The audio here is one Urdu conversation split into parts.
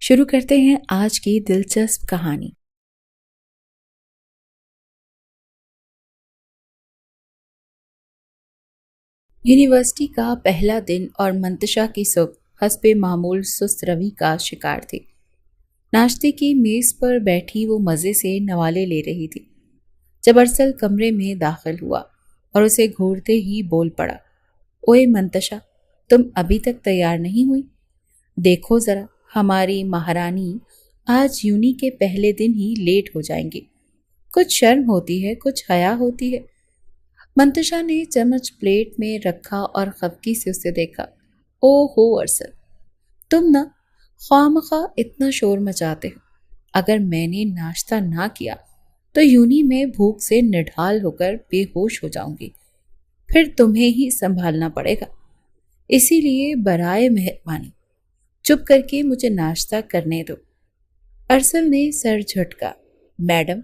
شروع کرتے ہیں آج کی دلچسپ کہانی۔ یونیورسٹی کا پہلا دن اور منتشا کی صبح حسب معمول سست روی کا شکار تھی۔ ناشتے کی میز پر بیٹھی وہ مزے سے نوالے لے رہی تھی جب ارسل کمرے میں داخل ہوا اور اسے گھورتے ہی بول پڑا، اوئے منتشا، تم ابھی تک تیار نہیں ہوئی؟ دیکھو ذرا، ہماری مہارانی آج یونی کے پہلے دن ہی لیٹ ہو جائیں گی۔ کچھ شرم ہوتی ہے، کچھ حیا ہوتی ہے۔ منتشا نے چمچ پلیٹ میں رکھا اور خفگی سے اسے دیکھا۔ او ہو ارسل، تم نہ خواہ اتنا شور مچاتے ہو۔ اگر میں نے ناشتہ نہ کیا تو یونی میں بھوک سے نڈھال ہو کر بے ہوش ہو جاؤں گی، پھر تمہیں ہی سنبھالنا پڑے گا۔ اسی لیے برائے مہربانی چپ کر کے مجھے ناشتہ کرنے دو۔ ارسل نے سر جھٹکا۔ میڈم،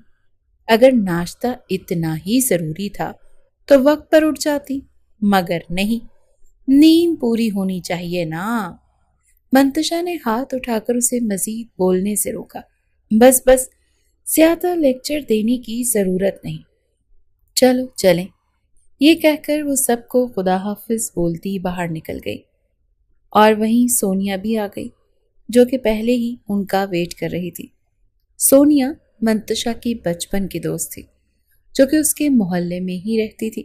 اگر ناشتہ اتنا ہی ضروری تھا تو وقت پر اٹھ جاتی، مگر نہیں، نیند پوری ہونی چاہیے نا۔ منتشا نے ہاتھ اٹھا کر اسے مزید بولنے سے روکا۔ بس زیادہ لیکچر دینے کی ضرورت نہیں، چلو چلیں۔ یہ کہہ کر وہ سب کو خدا حافظ بولتی باہر نکل گئی، اور وہیں سونیا بھی آ گئی جو کہ پہلے ہی ان کا ویٹ کر رہی تھی۔ سونیا منتشا کی بچپن کی دوست تھی جو کہ اس کے محلے میں ہی رہتی تھی۔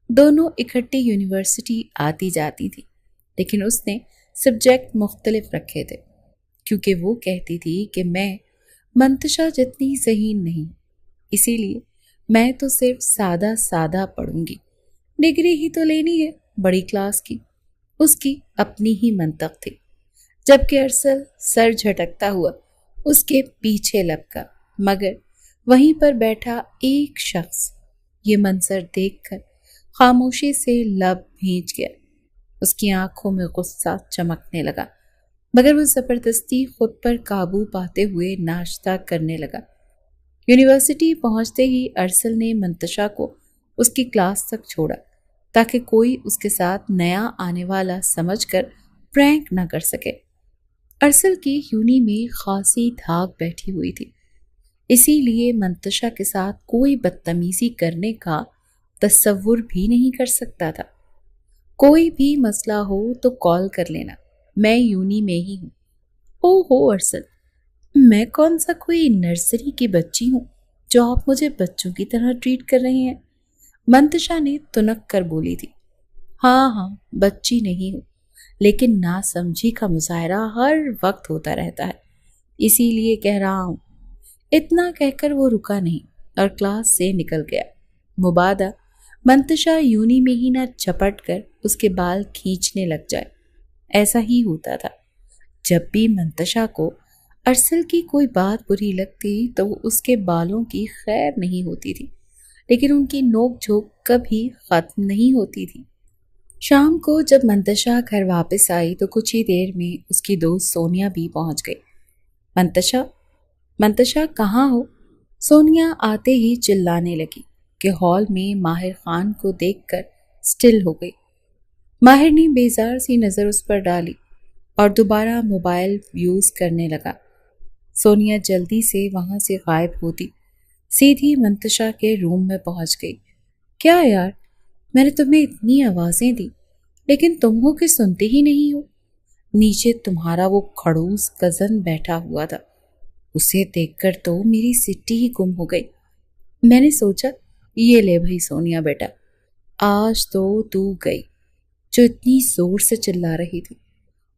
دونوں اکٹھی یونیورسٹی آتی جاتی تھی، لیکن اس نے سبجیکٹ مختلف رکھے تھے کیونکہ وہ کہتی تھی کہ میں منتشا جتنی ذہین نہیں، اسی لیے میں تو صرف سادہ پڑھوں گی، ڈگری ہی تو لینی ہے بڑی کلاس کی۔ اس کی اپنی ہی منطق تھی، جبکہ ارسل سر جھٹکتا ہوا اس کے پیچھے لپکا، مگر وہیں پر بیٹھا ایک شخص یہ منظر دیکھ کر خاموشی سے لب بھیج گیا۔ اس کی آنکھوں میں غصہ چمکنے لگا، مگر وہ زبردستی خود پر قابو پاتے ہوئے ناشتہ کرنے لگا۔ یونیورسٹی پہنچتے ہی ارسل نے منتشا کو اس کی کلاس تک چھوڑا تاکہ کوئی اس کے ساتھ نیا آنے والا سمجھ کر پرینک نہ کر سکے۔ ارسل کی یونی میں خاصی دھاگ بیٹھی ہوئی تھی، اسی لیے منتشا کے ساتھ کوئی بدتمیزی کرنے کا تصور بھی نہیں کر سکتا تھا۔ کوئی بھی مسئلہ ہو تو کال کر لینا، میں یونی میں ہی ہوں۔ او ہو ارسل، میں کون سا کوئی نرسری کی بچی ہوں جو آپ مجھے بچوں کی طرح ٹریٹ کر رہے ہیں؟ منتشا نے تنک کر بولی تھی۔ ہاں، بچی نہیں ہوں، لیکن ناسمجھی کا مظاہرہ ہر وقت ہوتا رہتا ہے، اسی لیے کہہ رہا ہوں۔ اتنا کہہ کر وہ رکا نہیں اور کلاس سے نکل گیا، مبادا منتشا یونی میں ہی نہ جھپٹ کر اس کے بال کھینچنے لگ جائے۔ ایسا ہی ہوتا تھا، جب بھی منتشا کو ارسل کی کوئی بات بری لگتی تو وہ اس کے بالوں کی خیر نہیں ہوتی تھی، لیکن ان کی نوک جھوک کبھی ختم نہیں ہوتی تھی۔ شام کو جب منتشا گھر واپس آئی تو کچھ ہی دیر میں اس کی دوست سونیا بھی پہنچ گئی۔ منتشا کہاں ہو؟ سونیا آتے ہی چلانے لگی کہ ہال میں ماہر خان کو دیکھ کر سٹل ہو گئی۔ ماہر نے بیزار سی نظر اس پر ڈالی اور دوبارہ موبائل یوز کرنے لگا۔ سونیا جلدی سے وہاں سے غائب ہوتی سیدھی منتشا کے روم میں پہنچ گئی۔ کیا یار، میں نے تمہیں اتنی آوازیں دی لیکن تم ہو کہ سنتے ہی نہیں ہو۔ نیچے تمہارا وہ کھڑوس کزن بیٹھا ہوا تھا، اسے دیکھ کر تو میری سٹی ہی گم ہو گئی۔ میں نے سوچا یہ لے بھائی سونیا بیٹا، آج تو گئی جو اتنی زور سے چلا رہی تھی۔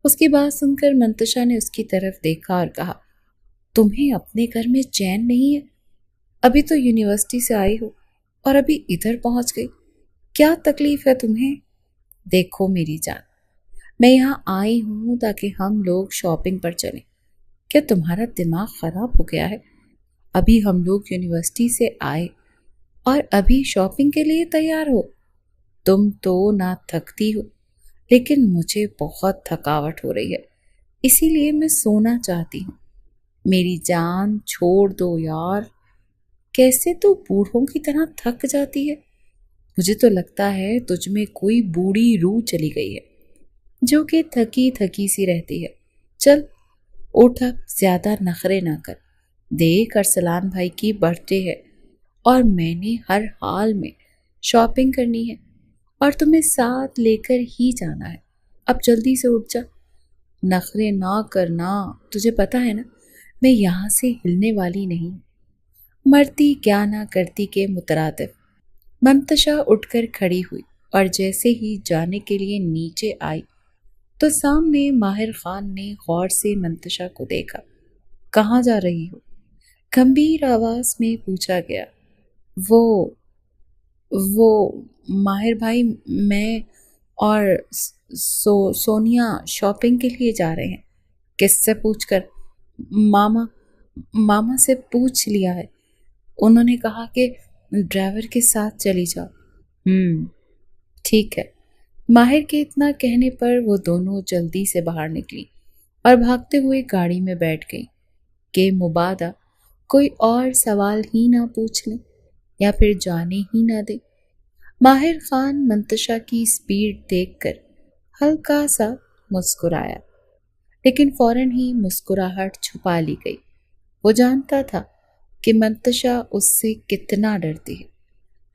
اس کی بات سن کر منتشا نے اس کی طرف دیکھا اور کہا، تمہیں اپنے گھر میں چین نہیں ہے؟ ابھی تو یونیورسٹی سے آئی ہو اور ابھی ادھر پہنچ گئی، کیا تکلیف ہے تمہیں؟ دیکھو میری جان، میں یہاں آئی ہوں تاکہ ہم لوگ شاپنگ پر چلیں۔ کیا تمہارا دماغ خراب ہو گیا ہے؟ ابھی ہم لوگ یونیورسٹی سے آئے اور ابھی شاپنگ کے لیے تیار ہو؟ تم تو نہ تھکتی ہو، لیکن مجھے بہت تھکاوٹ ہو رہی ہے، اسی لیے میں سونا چاہتی ہوں۔ میری جان چھوڑ دو یار، کیسے تو بوڑھوں کی طرح تھک جاتی ہے؟ مجھے تو لگتا ہے تجھ میں کوئی بوڑھی روح چلی گئی ہے جو کہ تھکی سی رہتی ہے۔ چل اٹھ اب زیادہ نخرے نہ کر، دیکھ ارسلان بھائی کی برتھ ڈے ہے اور میں نے ہر حال میں شاپنگ کرنی ہے اور تمہیں ساتھ لے کر ہی جانا ہے، اب جلدی سے اٹھ جا۔ نخرے نہ کرنا، تجھے پتا ہے نا میں یہاں سے ہلنے والی نہیں۔ مرتی کیا نہ کرتی کے مترادف منتشا اٹھ کر کھڑی ہوئی اور جیسے ہی جانے کے لیے نیچے آئی تو سامنے ماہر خان نے غور سے منتشا کو دیکھا۔ کہاں جا رہی ہو؟ گمبھیر آواز میں پوچھا گیا۔ وہ ماہر بھائی، میں اور سونیا شاپنگ کے لیے جا رہے ہیں۔ کس سے پوچھ کر؟ ماما سے پوچھ لیا ہے، انہوں نے کہا کہ ڈرائیور کے ساتھ چلی جاؤ۔ ٹھیک ہے۔ ماہر کے اتنا کہنے پر وہ دونوں جلدی سے باہر نکلی اور بھاگتے ہوئے گاڑی میں بیٹھ گئی کہ مبادا کوئی اور سوال ہی نہ پوچھ لیں یا پھر جانے ہی نہ دے۔ ماہر خان منتشا کی سپیڈ دیکھ کر ہلکا سا مسکرایا، لیکن فوراً ہی مسکراہٹ چھپا لی گئی۔ وہ جانتا تھا کہ منتشا اس سے کتنا ڈرتی ہے۔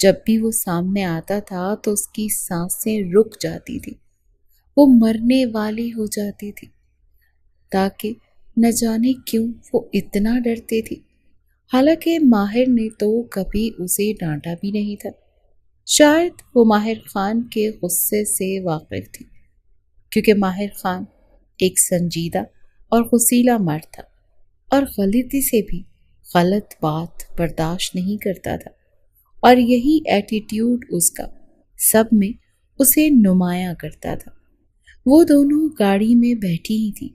جب بھی وہ سامنے آتا تھا تو اس کی سانسیں رک جاتی تھی، وہ مرنے والی ہو جاتی تھی، تاکہ نہ جانے کیوں وہ اتنا ڈرتی تھی۔ حالانکہ ماہر نے تو کبھی اسے ڈانٹا بھی نہیں تھا۔ شاید وہ ماہر خان کے غصے سے واقف تھی، کیونکہ ماہر خان ایک سنجیدہ اور غصیلا مرد تھا اور غلطی سے بھی غلط بات برداشت نہیں کرتا تھا، اور یہی ایٹیٹیوڈ اس کا سب میں اسے نمایاں کرتا تھا۔ وہ دونوں گاڑی میں بیٹھی ہی تھی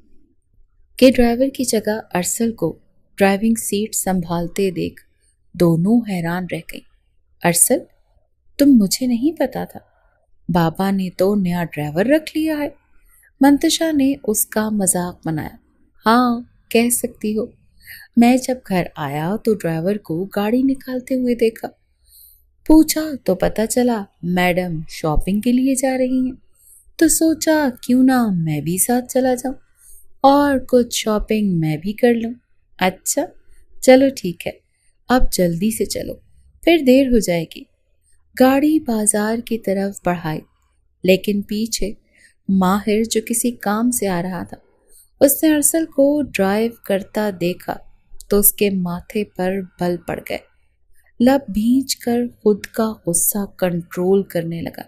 کہ ڈرائیور کی جگہ ارسل کو ڈرائیونگ سیٹ سنبھالتے دیکھ دونوں حیران رہ گئیں۔ ارسل، تم مجھے نہیں پتا تھا، بابا نے تو نیا ڈرائیور رکھ لیا ہے۔ منتشا نے اس کا مذاق بنایا۔ ہاں، کہہ سکتی ہو۔ میں جب گھر آیا تو ڈرائیور کو گاڑی نکالتے ہوئے دیکھا، پوچھا تو پتا چلا میڈم شاپنگ کے لیے جا رہی ہیں، تو سوچا کیوں نہ میں بھی ساتھ چلا جاؤں اور کچھ شاپنگ میں بھی کر لوں۔ اچھا چلو ٹھیک ہے، اب جلدی سے چلو، پھر دیر ہو جائے گی۔ گاڑی بازار کی طرف بڑھائی، لیکن پیچھے ماہر جو کسی کام سے آ رہا تھا، اس نے ارسل کو ڈرائیو کرتا دیکھا تو اس کے ماتھے پر بل پڑ گئے، لب بھینچ کر خود کا غصہ کنٹرول کرنے لگا۔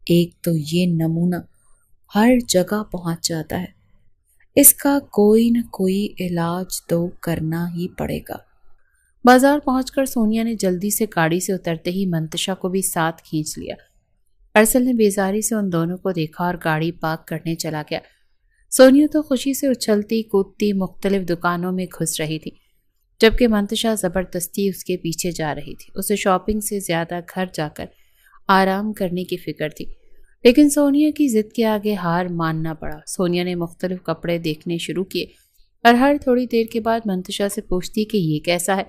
ایک تو یہ نمونہ ہر جگہ پہنچ جاتا ہے، اس کا کوئی نہ کوئی علاج تو کرنا ہی پڑے گا۔ بازار پہنچ کر سونیا نے جلدی سے گاڑی سے اترتے ہی منتشا کو بھی ساتھ کھینچ لیا۔ ارسل نے بیزاری سے ان دونوں کو دیکھا اور گاڑی پارک کرنے چلا گیا۔ سونیا تو خوشی سے اچھلتی کودتی مختلف دکانوں میں گھس رہی تھی، جبکہ منتشا زبردستی اس کے پیچھے جا رہی تھی۔ اسے شاپنگ سے زیادہ گھر جا کر آرام کرنے کی فکر تھی، لیکن سونیا کی ضد کے آگے ہار ماننا پڑا۔ سونیا نے مختلف کپڑے دیکھنے شروع کیے اور ہر تھوڑی دیر کے بعد منتشا سے پوچھتی کہ یہ کیسا ہے،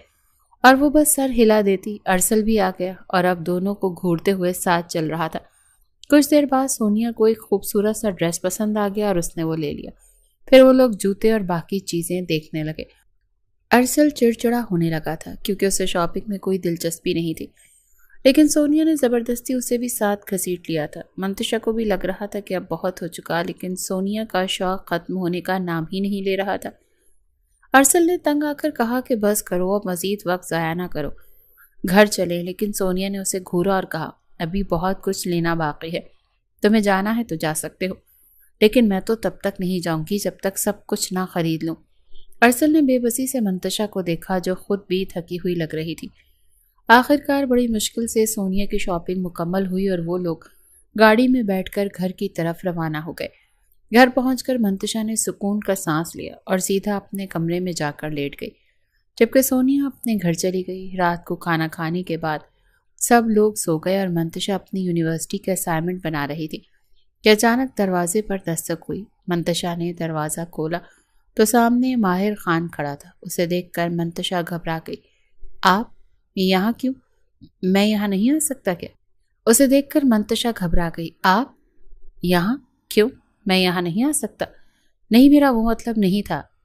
اور وہ بس سر ہلا دیتی۔ ارسل بھی آ گیا اور اب دونوں کو گھورتے ہوئے ساتھ چل رہا تھا۔ کچھ دیر بعد سونیا کو ایک خوبصورت سا ڈریس پسند آ گیا اور اس نے وہ لے لیا۔ پھر وہ لوگ جوتے اور باقی چیزیں دیکھنے لگے۔ ارسل چڑچڑا ہونے لگا تھا کیونکہ اسے شاپنگ میں کوئی دلچسپی نہیں تھی، لیکن سونیا نے زبردستی اسے بھی ساتھ گھسیٹ لیا تھا۔ منتشا کو بھی لگ رہا تھا کہ اب بہت ہو چکا، لیکن سونیا کا شوق ختم ہونے کا نام ہی نہیں لے رہا تھا۔ ارسل نے تنگ آ کر کہا کہ بس کرو، اب مزید وقت ضائع نہ کرو، گھر چلے، لیکن سونیا نے اسے گھورا اور کہا ابھی بہت کچھ لینا باقی ہے، تمہیں جانا ہے تو جا سکتے ہو، لیکن میں تو تب تک نہیں جاؤں گی جب تک سب کچھ نہ خرید لوں۔ ارسل نے بے بسی سے منتشا کو دیکھا جو خود بھی تھکی ہوئی لگ رہی تھی۔ آخرکار بڑی مشکل سے سونیا کی شاپنگ مکمل ہوئی اور وہ لوگ گاڑی میں بیٹھ کر گھر کی طرف روانہ ہو گئے۔ گھر پہنچ کر منتشا نے سکون کا سانس لیا اور سیدھا اپنے کمرے میں جا کر لیٹ گئی، جبکہ سونیا اپنے گھر چلی گئی۔ رات کو کھانا کھانے کے بعد سب لوگ سو گئے اور منتشا اپنی یونیورسٹی کا اسائنمنٹ بنا رہی تھی کہ اچانک دروازے پر دستک ہوئی۔ منتشا نے دروازہ کھولا تو سامنے ماہر خان کھڑا تھا۔ اسے دیکھ کر منتشا گھبرا گئی۔ آپ یہاں کیوں؟ میں یہاں نہیں آ سکتا کیا؟ اسے دیکھ کر منتشا گھبرا گئی۔ آپ یہاں کیوں؟ میں یہاں نہیں آ سکتا۔ نہیں، میرا وہ مطلب نہیں تھا،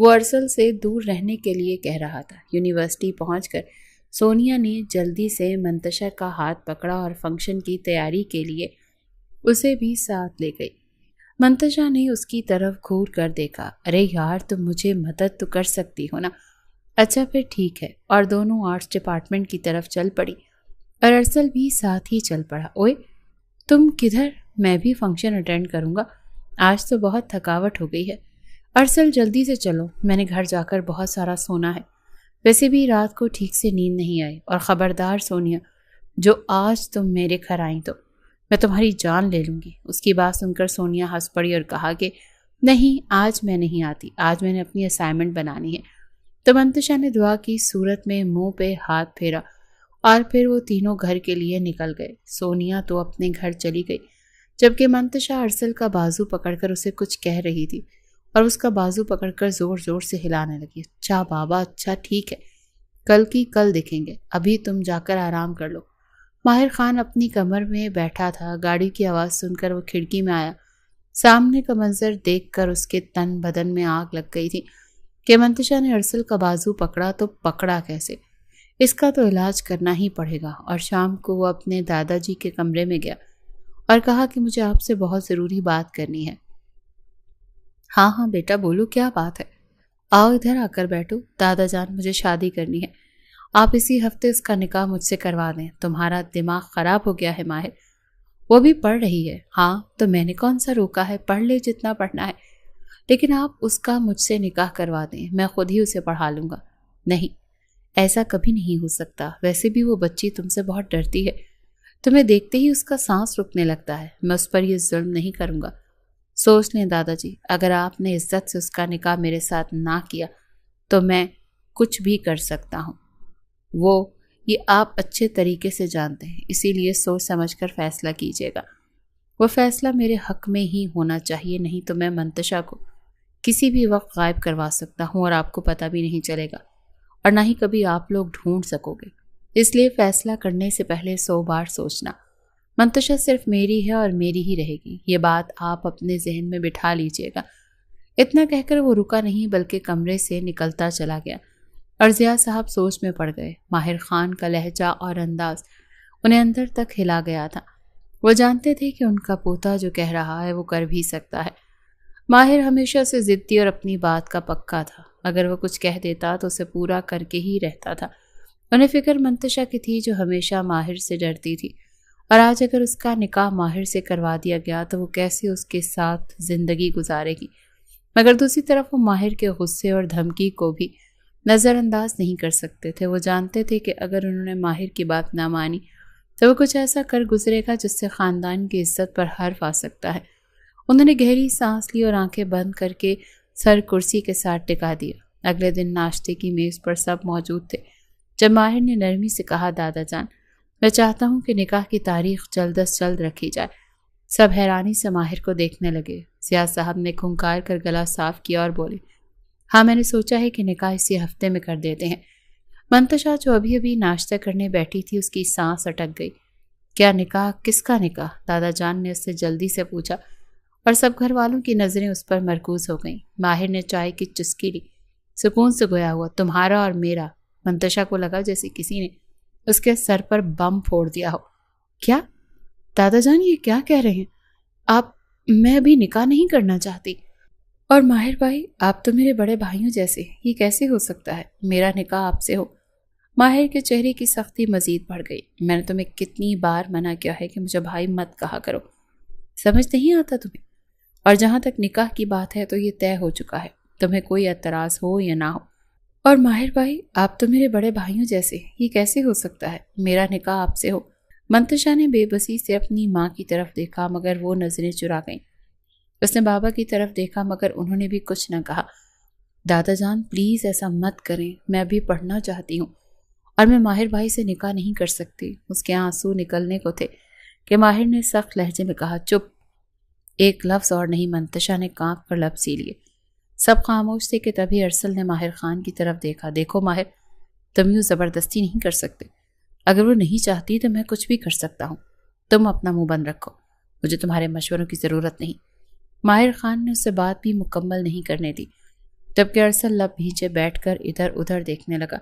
وہ ارسل سے دور رہنے کے لیے کہہ رہا تھا۔ یونیورسٹی پہنچ کر سونیا نے جلدی سے منتشا کا ہاتھ پکڑا اور فنکشن کی تیاری کے لیے اسے بھی ساتھ لے گئی۔ منتشا نے اس کی طرف گھور کر دیکھا۔ ارے یار، تم مجھے مدد تو کر سکتی ہو نا؟ اچھا پھر ٹھیک ہے، اور دونوں آرٹس ڈپارٹمنٹ کی طرف چل پڑی اور ارسل بھی ساتھ ہی چل پڑا۔ اوئے تم کدھر؟ میں بھی فنکشن اٹینڈ کروں گا، آج تو بہت تھکاوٹ ہو گئی ہے۔ ارسل جلدی سے چلو، میں نے گھر جا کر بہت سارا سونا ہے، ویسے بھی رات کو ٹھیک سے نیند نہیں آئی، اور خبردار سونیا، جو آج تم میرے گھر آئیں تو میں تمہاری جان لے لوں گی۔ اس کی بات سن کر سونیا ہنس پڑی اور کہا کہ نہیں، آج میں نہیں آتی، آج میں نے اپنی اسائنمنٹ بنانی ہے۔ تو منتشا نے دعا کی صورت میں منہ پہ ہاتھ پھیرا اور پھر وہ تینوں گھر کے لیے نکل گئے۔ سونیا تو اپنے گھر چلی گئی، جبکہ منتشا ارسل کا بازو پکڑ کر اسے کچھ کہہ رہی تھی اور اس کا بازو پکڑ کر زور زور سے ہلانے لگی۔ اچھا بابا، اچھا ٹھیک ہے، کل کی کل دیکھیں گے، ابھی تم جا کر آرام کر لو۔ ماہر خان اپنی کمر میں بیٹھا تھا۔ گاڑی کی آواز سن کر وہ کھڑکی میں آیا۔ سامنے کا منظر دیکھ کر اس کے تن بدن میں آگ لگ گئی تھی کہ منتشا نے ارسل کا بازو پکڑا تو پکڑا کیسے؟ اس کا تو علاج کرنا ہی پڑے گا۔ اور شام کو وہ اپنے دادا جی کے کمرے میں گیا اور کہا کہ مجھے آپ سے بہت ضروری بات کرنی ہے۔ ہاں ہاں بیٹا بولو، کیا بات ہے؟ آؤ ادھر آ کر بیٹھو۔ دادا جان، مجھے شادی کرنی ہے، آپ اسی ہفتے اس کا نکاح مجھ سے کروا دیں۔ تمہارا دماغ خراب ہو گیا ہے ماہر؟ وہ بھی پڑھ رہی ہے۔ ہاں تو میں نے کون سا روکا ہے، پڑھ لے جتنا پڑھنا ہے، لیکن آپ اس کا مجھ سے نکاح کروا دیں، میں خود ہی اسے پڑھا لوں گا۔ نہیں، ایسا کبھی نہیں ہو سکتا، ویسے بھی وہ بچی تم سے بہت ڈرتی ہے، تمہیں دیکھتے ہی اس کا سانس رکنے لگتا ہے، میں اس پر یہ ظلم نہیں کروں گا۔ سوچ لیں دادا جی، اگر آپ نے عزت سے اس کا نکاح میرے ساتھ نہ کیا تو میں کچھ بھی کر سکتا ہوں۔ یہ آپ اچھے طریقے سے جانتے ہیں، اسی لیے سوچ سمجھ کر فیصلہ کیجیے گا۔ وہ فیصلہ میرے حق میں ہی ہونا چاہیے، نہیں تو میں منتشا کو کسی بھی وقت غائب کروا سکتا ہوں اور آپ کو پتہ بھی نہیں چلے گا، اور نہ ہی کبھی آپ لوگ ڈھونڈ سکو گے۔ اس لیے فیصلہ کرنے سے پہلے 100 بار سوچنا۔ منتشا صرف میری ہے اور میری ہی رہے گی، یہ بات آپ اپنے ذہن میں بٹھا لیجیے گا۔ اتنا کہہ کر وہ رکا نہیں بلکہ کمرے سے نکلتا چلا گیا، اور ضیاء صاحب سوچ میں پڑ گئے۔ ماہر خان کا لہجہ اور انداز انہیں اندر تک ہلا گیا تھا۔ وہ جانتے تھے کہ ان کا پوتا جو کہہ رہا ہے وہ کر بھی سکتا ہے۔ ماہر ہمیشہ سے ضدی اور اپنی بات کا پکا تھا، اگر وہ کچھ کہہ دیتا تو اسے پورا کر کے ہی رہتا تھا۔ انہیں فکر منتشا کی تھی جو ہمیشہ ماہر سے ڈرتی تھی، اور آج اگر اس کا نکاح ماہر سے کروا دیا گیا تو وہ کیسے اس کے ساتھ زندگی گزارے گی۔ مگر دوسری طرف وہ ماہر کے غصے اور دھمکی کو بھی نظر انداز نہیں کر سکتے تھے۔ وہ جانتے تھے کہ اگر انہوں نے ماہر کی بات نہ مانی تو وہ کچھ ایسا کر گزرے گا جس سے خاندان کی عزت پر حرف آ سکتا ہے۔ انہوں نے گہری سانس لی اور آنکھیں بند کر کے سر کرسی کے ساتھ ٹکا دیا۔ اگلے دن ناشتے کی میز پر سب موجود تھے۔ جب ماہر نے نرمی سے کہا، دادا جان، میں چاہتا ہوں کہ نکاح کی تاریخ جلد از جلد رکھی جائے، سب حیرانی سے ماہر کو دیکھنے لگے۔ ضیاء صاحب نے کھنکار کر گلا صاف کیا اور بولے، ہاں میں نے سوچا ہے کہ نکاح اسی ہفتے میں کر دیتے ہیں۔ منتشا جو ابھی ابھی ناشتہ کرنے بیٹھی تھی، اس کی سانس اٹک گئی۔ کیا نکاح؟ کس کا نکاح؟ دادا جان نے اس سے جلدی سے پوچھا، اور سب گھر والوں کی نظریں اس پر مرکوز ہو گئیں۔ ماہر نے چائے کی چسکی لی، سکون سے گویا ہوا، تمہارا اور میرا۔ منتشا کو لگا جیسے کسی نے اس کے سر پر بم پھوڑ دیا ہو۔ کیا دادا جان، یہ کیا کہہ رہے ہیں آپ؟ میں ابھی نکاح نہیں کرنا چاہتی۔ اور ماہر بھائی، آپ تو میرے بڑے بھائیوں جیسے، یہ کیسے ہو سکتا ہے میرا نکاح آپ سے ہو؟ ماہر کے چہرے کی سختی مزید بڑھ گئی۔ میں نے تمہیں کتنی بار منع کیا ہے کہ مجھے بھائی مت کہا کرو، سمجھ نہیں آتا تمہیں؟ اور جہاں تک نکاح کی بات ہے تو یہ طے ہو چکا ہے، تمہیں کوئی اعتراض ہو یا نہ ہو۔ اور ماہر بھائی، آپ تو میرے بڑے بھائیوں جیسے، یہ کیسے ہو سکتا ہے میرا نکاح آپ سے ہو؟ منتشا نے بے بسی سے اپنی ماں کی طرف دیکھا مگر وہ نظریں چرا گئیں۔ اس نے بابا کی طرف دیکھا مگر انہوں نے بھی کچھ نہ کہا۔ دادا جان پلیز ایسا مت کریں، میں ابھی پڑھنا چاہتی ہوں اور میں ماہر بھائی سے نکاح نہیں کر سکتی۔ اس کے آنسو نکلنے کو تھے کہ ماہر نے سخت لہجے میں کہا، چپ، ایک لفظ اور نہیں۔ منتشا نے کانپ کر لب سی لیے۔ سب خاموش تھے کہ تبھی ارسل نے ماہر خان کی طرف دیکھا۔ دیکھو ماہر، تم یوں زبردستی نہیں کر سکتے، اگر وہ نہیں چاہتی تو میں کچھ بھی کر سکتا ہوں، تم اپنا منہ بند رکھو، مجھے تمہارے مشوروں کی ضرورت نہیں۔ ماہر خان نے اس سے بات بھی مکمل نہیں کرنے دی۔ جبکہ ارسل لب بھیجے بیٹھ کر ادھر ادھر دیکھنے لگا۔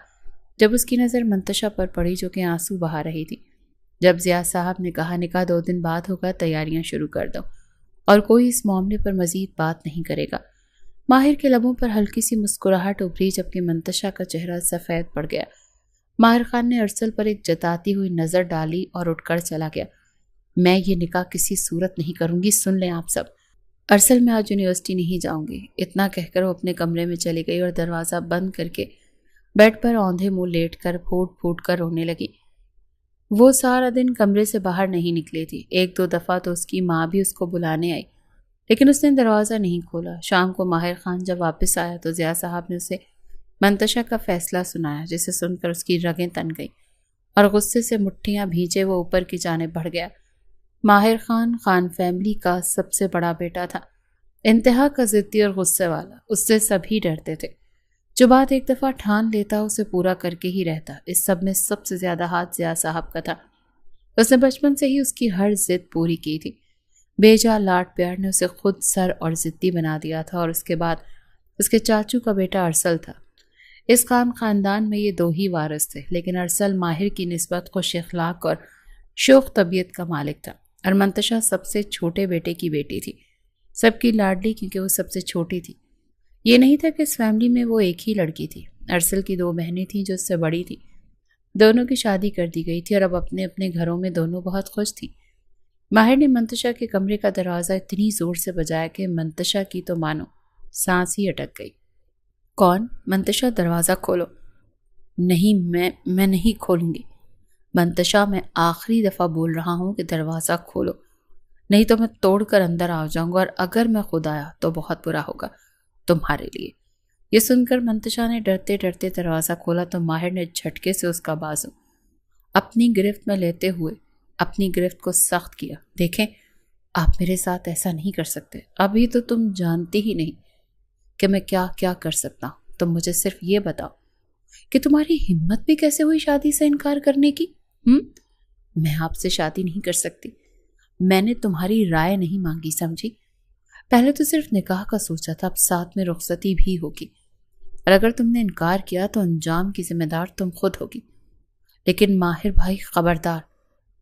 جب اس کی نظر منتشا پر پڑی جو کہ آنسو بہا رہی تھی، جب ضیاء صاحب نے کہا نکاح 2 دن بعد ہوگا، تیاریاں شروع کر دو اور کوئی اس معاملے پر مزید بات نہیں کرے گا، ماہر کے لبوں پر ہلکی سی مسکراہٹ ابھری جبکہ منتشا کا چہرہ سفید پڑ گیا۔ ماہر خان نے ارسل پر ایک جتاتی ہوئی نظر ڈالی اور اٹھ کر چلا گیا۔ میں یہ نکاح کسی صورت نہیں کروں گی، سن لیں آپ سب۔ ارسل میں آج یونیورسٹی نہیں جاؤں گی، اتنا کہہ کر وہ اپنے کمرے میں چلی گئی اور دروازہ بند کر کے بیڈ پر اوندھے منہ لیٹ کر پھوٹ پھوٹ کر رونے لگی۔ وہ سارا دن کمرے سے باہر نہیں نکلی تھی۔ 1-2 دفعہ تو اس کی ماں بھی اس کو بلانے آئی، لیکن اس نے دروازہ نہیں کھولا۔ شام کو ماہر خان جب واپس آیا تو ضیاء صاحب نے اسے منتشا کا فیصلہ سنایا، جسے سن کر اس کی رگیں تن گئیں اور غصے سے مٹھیاں بھیجے وہ اوپر کی جانب بڑھ گیا۔ ماہر خان فیملی کا سب سے بڑا بیٹا تھا، انتہا کا ضدی اور غصے والا۔ اس سے سبھی ڈرتے تھے، جو بات ایک دفعہ ٹھان لیتا اسے پورا کر کے ہی رہتا۔ اس سب میں سب سے زیادہ ہاتھ ضیاء صاحب کا تھا۔ اس نے بچپن سے ہی اس کی ہر ضد پوری کی تھی۔ بے جا لاڈ پیار نے اسے خود سر اور ضدی بنا دیا تھا، اور اس کے بعد اس کے چاچو کا بیٹا ارسل تھا۔ اس خاندان میں یہ 2 ہی وارث تھے، لیکن ارسل ماہر کی نسبت خوش اخلاق اور شوخ طبیعت کا مالک تھا، اور منتشا سب سے چھوٹے بیٹے کی بیٹی تھی، سب کی لاڈلی کیونکہ وہ سب سے چھوٹی تھی۔ یہ نہیں تھا کہ اس فیملی میں وہ ایک ہی لڑکی تھی۔ ارسل کی 2 بہنیں تھیں جو اس سے بڑی تھی، دونوں کی شادی کر دی گئی تھی اور اب اپنے اپنے گھروں میں دونوں بہت خوش تھی۔ ماہر نے منتشا کے کمرے کا دروازہ اتنی زور سے بجایا کہ منتشا کی تو مانو سانس ہی اٹک گئی۔ کون؟ منتشا دروازہ کھولو۔ نہیں، میں نہیں کھولوں گی۔ منتشا، میں آخری دفعہ بول رہا ہوں کہ دروازہ کھولو، نہیں تو میں توڑ کر اندر آ جاؤں گا، اور اگر میں خود آیا تو بہت برا ہوگا تمہارے لیے۔ یہ سن کر منتشا نے ڈرتے ڈرتے دروازہ کھولا تو ماہر نے جھٹکے سے اس کا بازو اپنی گرفت میں لیتے ہوئے اپنی گرفت کو سخت کیا۔ دیکھیں، آپ میرے ساتھ ایسا نہیں کر سکتے، ابھی تو تم جانتی ہی نہیں کہ میں کیا کیا کر سکتا ہوں۔ تم مجھے صرف یہ بتاؤ کہ تمہاری ہمت بھی کیسے ہوئی شادی سے انکار کرنے کی؟ میں آپ سے شادی نہیں کر سکتی، میں نے تمہاری رائے نہیں مانگی، سمجھی؟ پہلے تو صرف نکاح کا سوچا تھا، اب ساتھ میں رخصتی بھی ہوگی، اور اگر تم نے انکار کیا تو انجام کی ذمہ دار تم خود ہوگی۔ لیکن ماہر بھائی، خبردار،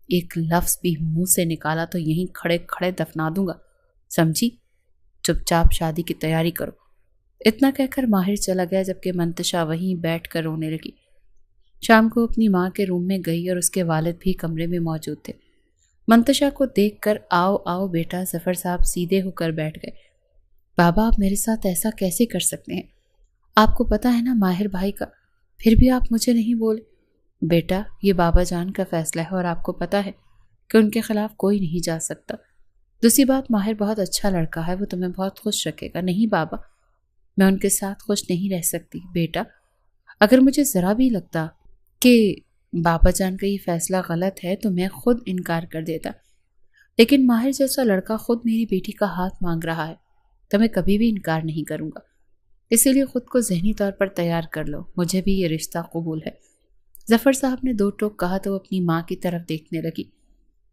ایک لفظ بھی منہ سے نکالا تو یہیں کھڑے کھڑے دفنا دوں گا، سمجھی؟ چپ چاپ شادی کی تیاری کرو۔ اتنا کہہ کر ماہر چلا گیا، جبکہ منتشا وہیں بیٹھ کر رونے لگی۔ شام کو اپنی ماں کے روم میں گئی اور اس کے والد بھی کمرے میں موجود تھے۔ منتشا کو دیکھ کر آؤ آؤ بیٹا، ظفر صاحب سیدھے ہو کر بیٹھ گئے۔ بابا، آپ میرے ساتھ ایسا کیسے کر سکتے ہیں؟ آپ کو پتا ہے نا ماہر بھائی کا، پھر بھی آپ مجھے نہیں بولے۔ بیٹا، یہ بابا جان کا فیصلہ ہے اور آپ کو پتا ہے کہ ان کے خلاف کوئی نہیں جا سکتا۔ دوسری بات، ماہر بہت اچھا لڑکا ہے، وہ تمہیں بہت خوش رکھے گا۔ نہیں بابا، میں ان کے ساتھ خوش نہیں رہ سکتی۔ بیٹا، اگر مجھے ذرا بھی لگتا کہ بابا جان کا یہ فیصلہ غلط ہے تو میں خود انکار کر دیتا، لیکن ماہر جیسا لڑکا خود میری بیٹی کا ہاتھ مانگ رہا ہے تو میں کبھی بھی انکار نہیں کروں گا۔ اسی لیے خود کو ذہنی طور پر تیار کر لو، مجھے بھی یہ رشتہ قبول ہے۔ ظفر صاحب نے 2 ٹوک کہا تو وہ اپنی ماں کی طرف دیکھنے لگی،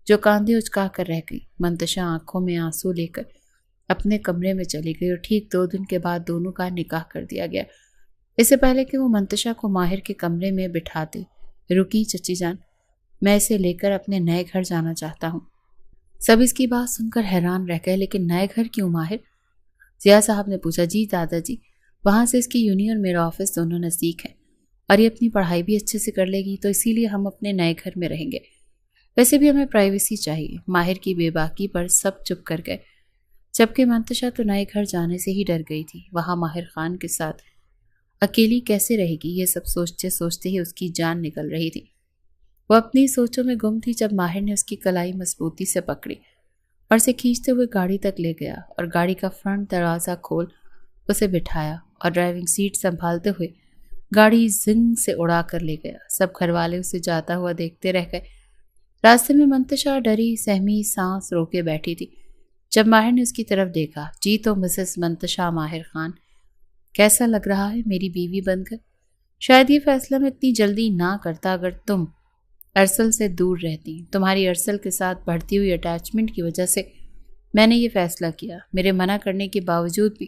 جو کاندھے اچکا کر رہ گئی۔ منتشا آنکھوں میں آنسو لے کر اپنے کمرے میں چلی گئی، اور ٹھیک 2 دن کے بعد دونوں کا نکاح کر دیا گیا۔ اس سے پہلے کہ وہ منتشا کو ماہر کے کمرے میں بٹھاتے، رکی چچی جان، میں اسے لے کر اپنے نئے گھر جانا چاہتا ہوں۔ سب اس کی بات سن کر حیران رہ گئے۔ لیکن نئے گھر کیوں ماہر؟ ضیاء صاحب نے پوچھا۔ جی دادا جی، وہاں سے اس کی یونی اور میرا آفس دونوں نزدیک ہیں، اور یہ اپنی پڑھائی بھی اچھے سے کر لے گی، تو اسی لیے ہم اپنے نئے گھر میں رہیں گے۔ ویسے بھی ہمیں پرائیویسی چاہیے۔ ماہر کی بے باکی پر سب چپ کر گئے، جبکہ منتشا تو نئے گھر جانے سے ہی ڈر گئی تھی۔ وہاں ماہر خان کے ساتھ اکیلی کیسے رہے گی، یہ سب سوچتے سوچتے ہی اس کی جان نکل رہی تھی۔ وہ اپنی سوچوں میں گم تھی جب ماہر نے اس کی کلائی مضبوطی سے پکڑی اور اسے کھینچتے ہوئے گاڑی تک لے گیا، اور گاڑی کا فرنٹ دروازہ کھول اسے بٹھایا اور ڈرائیونگ سیٹ سنبھالتے ہوئے گاڑی زنگ سے اڑا کر لے گیا۔ سب گھر والے اسے جاتا ہوا دیکھتے رہ گئے۔ راستے میں منتشا ڈری سہمی سانس روکے بیٹھی تھی۔ جب ماہر نے اس کی طرف دیکھا، جی تو مسز منتشا ماہر خان، کیسا لگ رہا ہے میری بیوی بن کر؟ شاید یہ فیصلہ میں اتنی جلدی نہ کرتا اگر تم ارسل سے دور رہتی۔ تمہاری ارسل کے ساتھ بڑھتی ہوئی اٹیچمنٹ کی وجہ سے میں نے یہ فیصلہ کیا۔ میرے منع کرنے کے باوجود بھی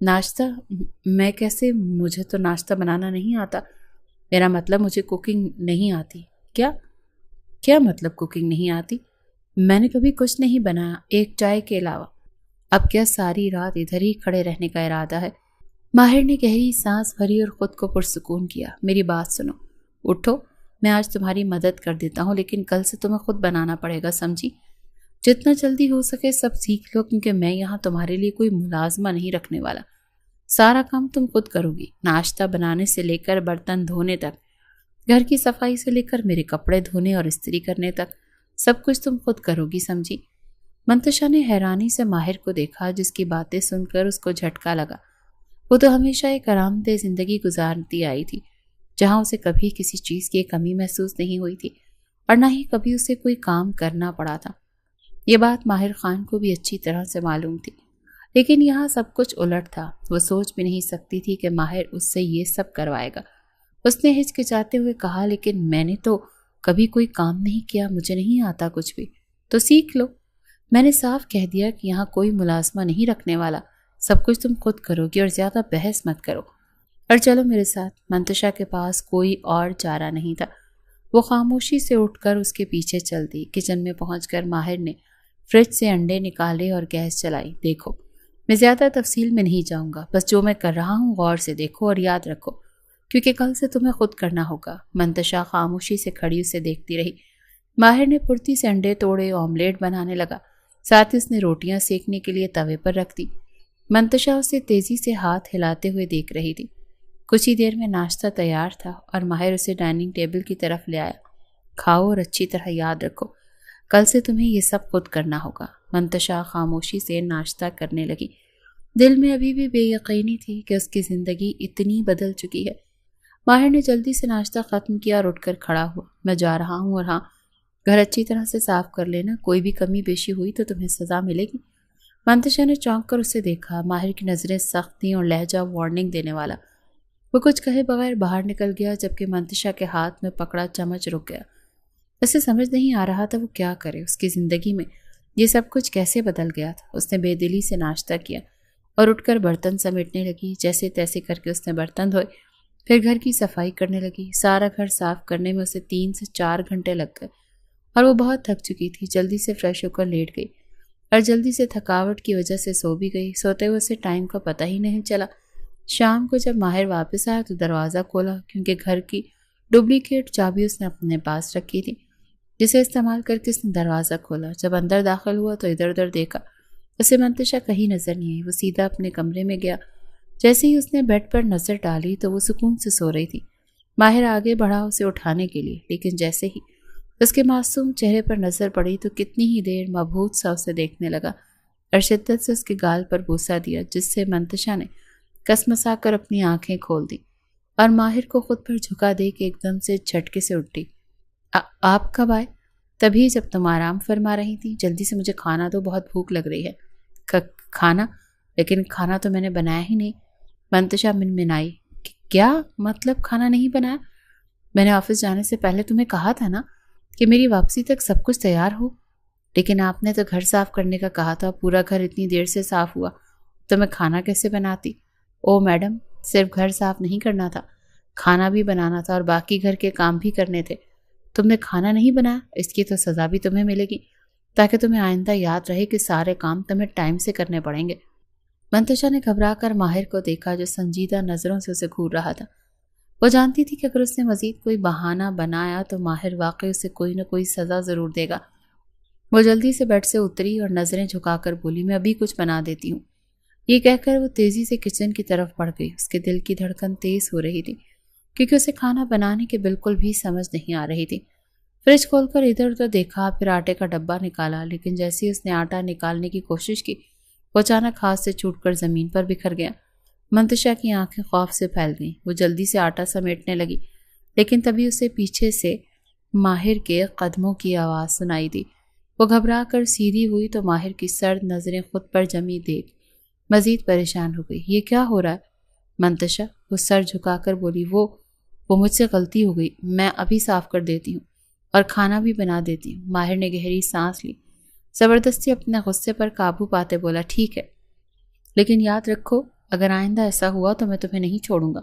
ناشتہ؟ میں کیسے؟ مجھے تو ناشتہ بنانا نہیں آتا۔ میرا مطلب مجھے کوکنگ نہیں آتی۔ کیا کیا مطلب کوکنگ نہیں آتی؟ میں نے کبھی کچھ نہیں بنایا، ایک چائے کے علاوہ۔ اب کیا ساری رات ادھر ہی کھڑے رہنے کا ارادہ ہے؟ ماہر نے گہری سانس بھری اور خود کو پرسکون کیا۔ میری بات سنو، اٹھو، میں آج تمہاری مدد کر دیتا ہوں، لیکن کل سے تمہیں خود بنانا پڑے گا، سمجھی؟ جتنا جلدی ہو سکے سب سیکھ لو، کیونکہ میں یہاں تمہارے لیے کوئی ملازمہ نہیں رکھنے والا۔ سارا کام تم خود کرو گی، ناشتہ بنانے سے لے کر برتن دھونے تک، گھر کی صفائی سے لے کر میرے کپڑے دھونے اور استری کرنے تک، سب کچھ تم خود کرو گی، سمجھی؟ منتشا نے حیرانی سے ماہر کو دیکھا، جس کی باتیں سن کر اس کو جھٹکا لگا۔ وہ تو ہمیشہ ایک آرام دہ زندگی گزارتی آئی تھی، جہاں اسے کبھی کسی چیز کی کمی محسوس نہیں ہوئی تھی اور نہ ہی کبھی اسے کوئی کام کرنا پڑا تھا۔ یہ بات ماہر خان کو بھی اچھی طرح سے معلوم تھی، لیکن یہاں سب کچھ الٹ تھا۔ وہ سوچ بھی نہیں سکتی تھی کہ ماہر اس سے یہ سب کروائے گا۔ اس نے ہچکچاتے ہوئے کہا، لیکن میں نے تو کبھی کوئی کام نہیں کیا، مجھے نہیں آتا کچھ بھی۔ تو سیکھ لو، میں نے صاف کہہ دیا کہ یہاں کوئی ملازمہ نہیں رکھنے والا، سب کچھ تم خود کرو گی اور زیادہ بحث مت کرو۔ اور چلو میرے ساتھ۔ منتشا کے پاس کوئی اور چارہ نہیں تھا۔ وہ خاموشی سے اٹھ کر اس کے پیچھے چل دی۔ کچن میں پہنچ کر ماہر نے فریج سے انڈے نکالے اور گیس چلائی۔ دیکھو، میں زیادہ تفصیل میں نہیں جاؤں گا، بس جو میں کر رہا ہوں غور سے دیکھو اور یاد رکھو، کیونکہ کل سے تمہیں خود کرنا ہوگا۔ منتشا خاموشی سے کھڑی اسے دیکھتی رہی۔ ماہر نے پھرتی سے انڈے توڑے، آملیٹ بنانے لگا، ساتھ ہی اس نے روٹیاں سیکنے کے لیے توے پر رکھ دی۔ منتشا اسے تیزی سے ہاتھ ہلاتے ہوئے دیکھ رہی تھی۔ کچھ ہی دیر میں ناشتہ تیار تھا اور ماہر اسے ڈائننگ ٹیبل کی طرف لے آیا۔ کھاؤ اور اچھی طرح یاد رکھو، کل سے تمہیں یہ سب خود کرنا ہوگا۔ منتشا خاموشی سے ناشتہ کرنے لگی۔ دل میں ابھی بھی بے یقینی تھی کہ اس کی زندگی اتنی بدل چکی ہے۔ ماہر نے جلدی سے ناشتہ ختم کیا اور اٹھ کر کھڑا ہوا۔ میں جا رہا ہوں، اور ہاں، گھر اچھی طرح سے صاف کر لینا، کوئی بھی کمی بیشی ہوئی تو تمہیں سزا ملے گی۔ منتشا نے چونک کر اسے دیکھا۔ ماہر کی نظریں سخت تھیں اور لہجہ وارننگ دینے والا۔ وہ کچھ کہے بغیر باہر نکل گیا، جبکہ منتشا کے ہاتھ میں پکڑا چمچ رک گیا۔ اسے سمجھ نہیں آ رہا تھا وہ کیا کرے۔ اس کی زندگی میں یہ سب کچھ کیسے بدل گیا تھا۔ اس نے بے دلی سے ناشتہ کیا اور اٹھ کر برتن سمیٹنے لگی۔ جیسے تیسے کر کے اس نے برتن دھوئے، پھر گھر کی صفائی کرنے لگی۔ سارا گھر صاف کرنے میں اسے 3 سے 4 گھنٹے لگ گئے اور وہ بہت تھک چکی تھی۔ جلدی سے فریش ہو کر لیٹ گئی اور جلدی سے تھکاوٹ کی وجہ سے سو بھی گئی۔ سوتے ہوئے اسے ٹائم کا پتہ ہی نہیں چلا۔ شام کو جب ماہر واپس آیا تو دروازہ کھولا، کیونکہ گھر کی ڈپلیکیٹ چابی اس نے اپنے پاس رکھی تھی، جسے استعمال کر کے اس نے دروازہ کھولا۔ جب اندر داخل ہوا تو ادھر ادھر دیکھا، اسے منتشا کہیں نظر نہیں آئی۔ وہ سیدھا اپنے کمرے میں گیا۔ جیسے ہی اس نے بیڈ پر نظر ڈالی تو وہ سکون سے سو رہی تھی۔ ماہر آگے بڑھا اسے اٹھانے کے لیے، لیکن جیسے ہی اس کے معصوم چہرے پر نظر پڑی تو کتنی ہی دیر مبہوت سا اسے دیکھنے لگا اور شدت سے اس کے گال پر بوسہ دیا، جس سے منتشا نے کسمسا کر اپنی آنکھیں کھول دی اور ماہر کو خود پر جھکا دے کے ایک دم سے جھٹکے سے اٹھی۔ آپ کب آئے؟ تبھی، جب تم آرام فرما رہی تھی۔ جلدی سے مجھے کھانا دو، بہت بھوک لگ رہی ہے۔ کھانا؟ لیکن کھانا تو میں نے بنایا ہی نہیں۔ منتشا منمنائی۔ کیا مطلب کھانا نہیں بنایا؟ میں نے آفس جانے سے پہلے تمہیں کہا تھا نا کہ میری واپسی تک سب کچھ تیار ہو، لیکن آپ نے تو گھر صاف کرنے کا کہا تھا۔ پورا گھر اتنی دیر سے صاف ہوا تو میں کھانا کیسے بناتی؟ او میڈم، صرف گھر صاف نہیں کرنا تھا، کھانا بھی بنانا تھا اور باقی گھر کے کام بھی کرنے تھے۔ تم نے کھانا نہیں بنایا، اس کی تو سزا بھی تمہیں ملے گی، تاکہ تمہیں آئندہ یاد رہے کہ سارے کام تمہیں ٹائم سے کرنے پڑیں گے۔ منتشا نے گھبرا کر ماہر کو دیکھا، جو سنجیدہ نظروں سے اسے گھور رہا تھا۔ وہ جانتی تھی کہ اگر اس نے مزید کوئی بہانہ بنایا تو ماہر واقعی اسے کوئی نہ کوئی سزا ضرور دے گا۔ وہ جلدی سے بیڈ سے اتری اور نظریں جھکا کر بولی، میں ابھی کچھ بنا دیتی ہوں۔ یہ کہہ کر وہ تیزی سے کچن کی طرف بڑھ گئی۔ اس کے دل کی دھڑکن تیز ہو رہی تھی، کیونکہ اسے کھانا بنانے کی بالکل بھی سمجھ نہیں آ رہی تھی۔ فریج کھول کر ادھر ادھر دیکھا، پھر آٹے کا ڈبہ نکالا، لیکن جیسے ہی اس نے آٹا نکالنے کی کوشش کی، وہ اچانک ہاتھ سے چھوٹ کر زمین پر بکھر گیا۔ منتشا کی آنکھیں خوف سے پھیل گئیں۔ وہ جلدی سے آٹا سمیٹنے لگی، لیکن تبھی اسے پیچھے سے ماہر کے قدموں کی آواز سنائی دی۔ وہ گھبرا کر سیدھی ہوئی تو ماہر کی سرد نظریں خود پر جمی دیکھ مزید پریشان ہو گئی۔ یہ کیا ہو رہا ہے منتشا؟ وہ سر جھکا کر بولی، وہ مجھ سے غلطی ہو گئی، میں ابھی صاف کر دیتی ہوں اور کھانا بھی بنا دیتی ہوں۔ ماہر نے گہری سانس لی، زبردستی اپنے غصے پر قابو پاتے بولا، ٹھیک ہے، لیکن یاد رکھو اگر آئندہ ایسا ہوا تو میں تمہیں نہیں چھوڑوں گا۔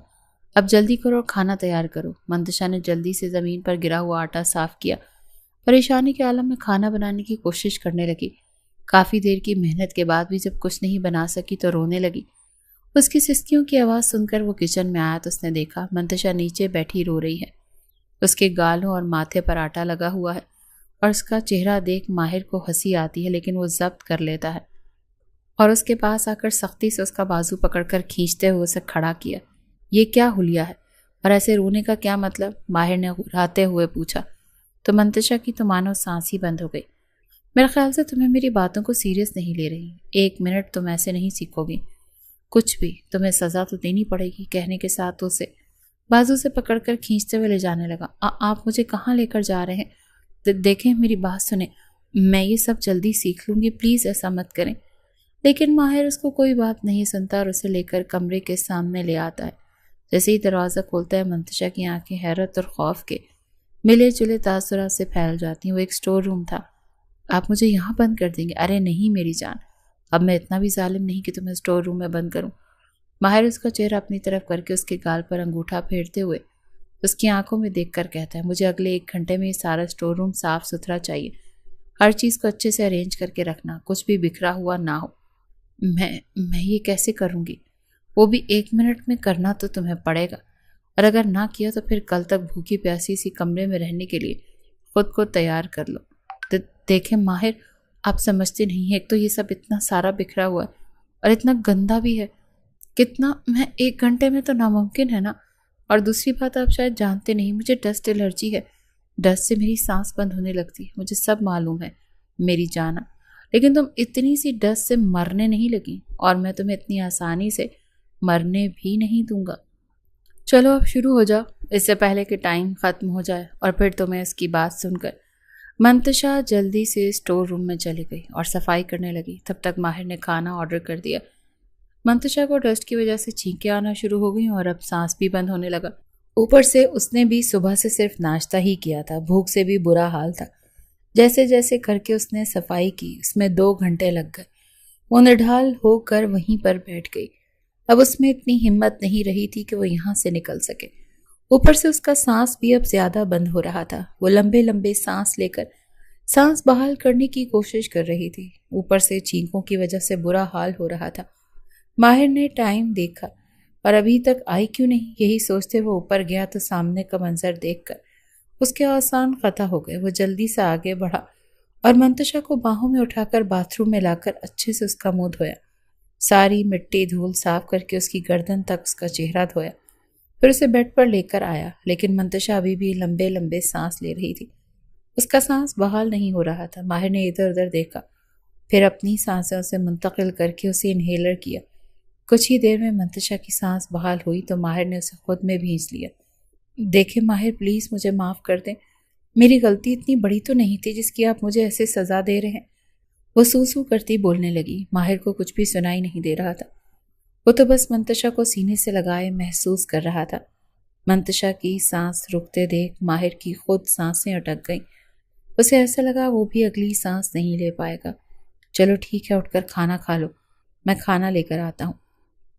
اب جلدی کرو اور کھانا تیار کرو۔ منتشا نے جلدی سے زمین پر گرا ہوا آٹا صاف کیا۔ پریشانی کے عالم میں کھانا بنانے کی کوشش کرنے لگی۔ کافی دیر کی محنت کے بعد بھی جب کچھ نہیں بنا سکی تو رونے لگی۔ اس کی سسکیوں کی آواز سن کر وہ کچن میں آیا تو اس نے دیکھا منتشا نیچے بیٹھی رو رہی ہے۔ اس کے گالوں اور ماتھے پر آٹا لگا ہوا ہے اور اس کا چہرہ دیکھ ماہر کو ہنسی آتی ہے، لیکن وہ ضبط کر لیتا ہے اور اس کے پاس آ کر سختی سے اس کا بازو پکڑ کر کھینچتے ہوئے اسے کھڑا کیا۔ یہ کیا حلیہ ہے اور ایسے رونے کا کیا مطلب؟ ماہر نے گھبراتے ہوئے پوچھا۔ تو منتشا کی تو مانو سانس ہی بند ہو گئی۔ میرے خیال سے تمہیں میری باتوں کو سیریس نہیں لے رہی۔ 1 منٹ تم ایسے نہیں سیکھو گی۔ کچھ بھی، تمہیں سزا تو دینی پڑے گی۔ کہنے کے ساتھ اسے بازو سے پکڑ کر کھینچتے ہوئے لے جانے لگا۔ آپ مجھے کہاں لے کر جا رہے ہیں؟ دیکھیں میری بات سنیں، میں یہ سب جلدی سیکھ لوں گی، پلیز ایسا مت کریں۔ لیکن ماہر اس کو کوئی بات نہیں سنتا اور اسے لے کر کمرے کے سامنے لے آتا ہے۔ جیسے ہی دروازہ کھولتا ہے منتشا کی آنکھیں حیرت اور خوف کے ملے جلے تاثرات سے پھیل جاتی ہیں۔ وہ ایک سٹور روم تھا۔ آپ مجھے یہاں بند کر دیں گے؟ ارے نہیں میری جان، اب میں اتنا بھی ظالم نہیں کہ تمہیں سٹور روم میں بند کروں۔ ماہر اس کا چہرہ اپنی طرف کر کے اس کے گال پر انگوٹھا پھیرتے ہوئے اس کی آنکھوں میں دیکھ کر کہتا ہے، مجھے اگلے 1 گھنٹے میں یہ سارا سٹور روم صاف ستھرا چاہیے۔ ہر چیز کو اچھے سے ارینج کر کے رکھنا، کچھ بھی بکھرا ہوا نہ ہو۔ میں یہ کیسے کروں گی؟ وہ بھی 1 منٹ میں کرنا تو تمہیں پڑے گا، اور اگر نہ کیا تو پھر کل تک بھوکی پیاسی سی کمرے میں رہنے کے لیے خود کو تیار کر لو۔ دیکھیں ماہر، آپ سمجھتے نہیں ہیں، ایک تو یہ سب اتنا سارا بکھرا ہوا ہے اور اتنا گندا بھی ہے، کتنا میں 1 گھنٹے میں تو ناممکن ہے نا۔ اور دوسری بات آپ شاید جانتے نہیں، مجھے ڈسٹ الرجی ہے، ڈسٹ سے میری سانس بند ہونے لگتی ہے، مجھے سب معلوم ہے میری جانا۔ لیکن تم اتنی سی ڈسٹ سے مرنے نہیں لگی، اور میں تمہیں اتنی آسانی سے مرنے بھی نہیں دوں گا۔ چلو اب شروع ہو جاؤ، اس سے پہلے کہ ٹائم ختم ہو جائے اور پھر تمہیں اس کی بات سن کر منتشا جلدی سے سٹور روم میں چلی گئی اور صفائی کرنے لگی۔ تب تک ماہر نے کھانا آرڈر کر دیا۔ منتشا کو ڈسٹ کی وجہ سے چھینکیں آنا شروع ہو گئیں اور اب سانس بھی بند ہونے لگا۔ اوپر سے اس نے بھی صبح سے صرف ناشتہ ہی کیا تھا، بھوک سے بھی برا حال تھا۔ جیسے جیسے کر کے اس نے صفائی کی، اس میں 2 گھنٹے لگ گئے۔ وہ نڈھال ہو کر وہیں پر بیٹھ گئی۔ اب اس میں اتنی ہمت نہیں رہی تھی کہ وہ یہاں سے نکل سکے۔ اوپر سے اس کا سانس بھی اب زیادہ بند ہو رہا تھا۔ وہ لمبے لمبے سانس لے کر سانس بحال کرنے کی کوشش کر رہی تھی، اوپر سے چھینکوں کی وجہ سے برا حال ہو رہا تھا۔ ماہر نے ٹائم دیکھا اور ابھی تک آئی کیوں نہیں، یہی سوچتے وہ اوپر گیا تو سامنے کا منظر دیکھ کر اس کے آسان قطع ہو گئے۔ وہ جلدی سے آگے بڑھا اور منتشا کو باہوں میں اٹھا کر باتھ روم میں لا کر اچھے سے اس کا منہ دھویا، ساری مٹی دھول صاف کر کے اس کی گردن تک اس کا چہرہ دھویا، پھر اسے بیڈ پر لے کر آیا۔ لیکن منتشا ابھی بھی لمبے لمبے سانس لے رہی تھی، اس کا سانس بحال نہیں ہو رہا تھا۔ ماہر نے ادھر ادھر دیکھا، پھر اپنی سانسیں اسے منتقل کر کے اسے انہیلر کیا۔ کچھ ہی دیر میں منتشا کی سانس بحال ہوئی تو ماہر نے اسے خود میں بھینچ لیا۔ دیکھیں ماہر، پلیز مجھے معاف کر دیں، میری غلطی اتنی بڑی تو نہیں تھی جس کی آپ مجھے ایسے سزا دے رہے ہیں۔ وہ سو کرتی بولنے لگی۔ ماہر کو کچھ بھی سنائی نہیں دے رہا تھا، وہ تو بس منتشا کو سینے سے لگائے محسوس کر رہا تھا۔ منتشا کی سانس رکتے دیکھ ماہر کی خود سانسیں اٹک گئیں۔ اسے ایسا لگا وہ بھی اگلی سانس نہیں لے پائے گا۔ چلو ٹھیک ہے، اٹھ کر کھانا کھا لو، میں کھانا لے کر آتا ہوں۔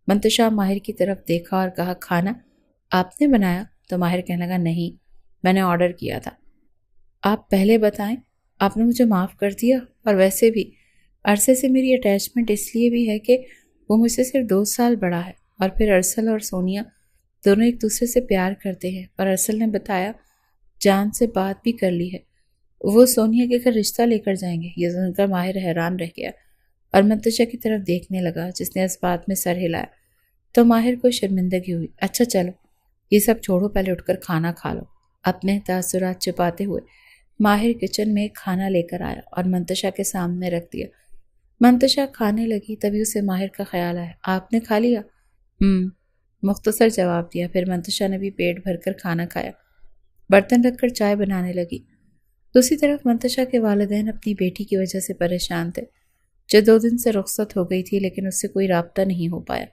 منتشا ماہر کی طرف دیکھا اور کہا، کھانا آپ نے بنایا؟ تو ماہر کہنے لگا، نہیں، میں نے آرڈر کیا تھا۔ آپ پہلے بتائیں، آپ نے مجھے معاف کر دیا، اور ویسے بھی عرصے سے میری اٹیچمنٹ اس لیے بھی ہے کہ وہ مجھ سے صرف 2 سال بڑا ہے، اور پھر ارسل اور سونیا دونوں ایک دوسرے سے پیار کرتے ہیں، اور ارسل نے بتایا جان سے بات بھی کر لی ہے، وہ سونیا کے گھر رشتہ لے کر جائیں گے۔ یہ سن کر ماہر حیران رہ گیا اور منتشا کی طرف دیکھنے لگا جس نے اس بات میں سر ہلایا تو ماہر کو شرمندگی ہوئی۔ اچھا چلو یہ سب چھوڑو، پہلے اٹھ کر کھانا کھا لو۔ اپنے تاثرات چھپاتے ہوئے ماہر کچن میں کھانا لے کر آیا اور منتشا کے سامنے رکھ دیا۔ منتشا کھانے لگی، تبھی اسے ماہر کا خیال آیا، آپ نے کھا لیا؟ مختصر جواب دیا۔ پھر منتشا نے بھی پیٹ بھر کر کھانا کھایا، برتن رکھ کر چائے بنانے لگی۔ دوسری طرف منتشا کے والدین اپنی بیٹی کی وجہ سے پریشان تھے، جو 2 دن سے رخصت ہو گئی تھی، لیکن اس سے کوئی رابطہ نہیں ہو پایا۔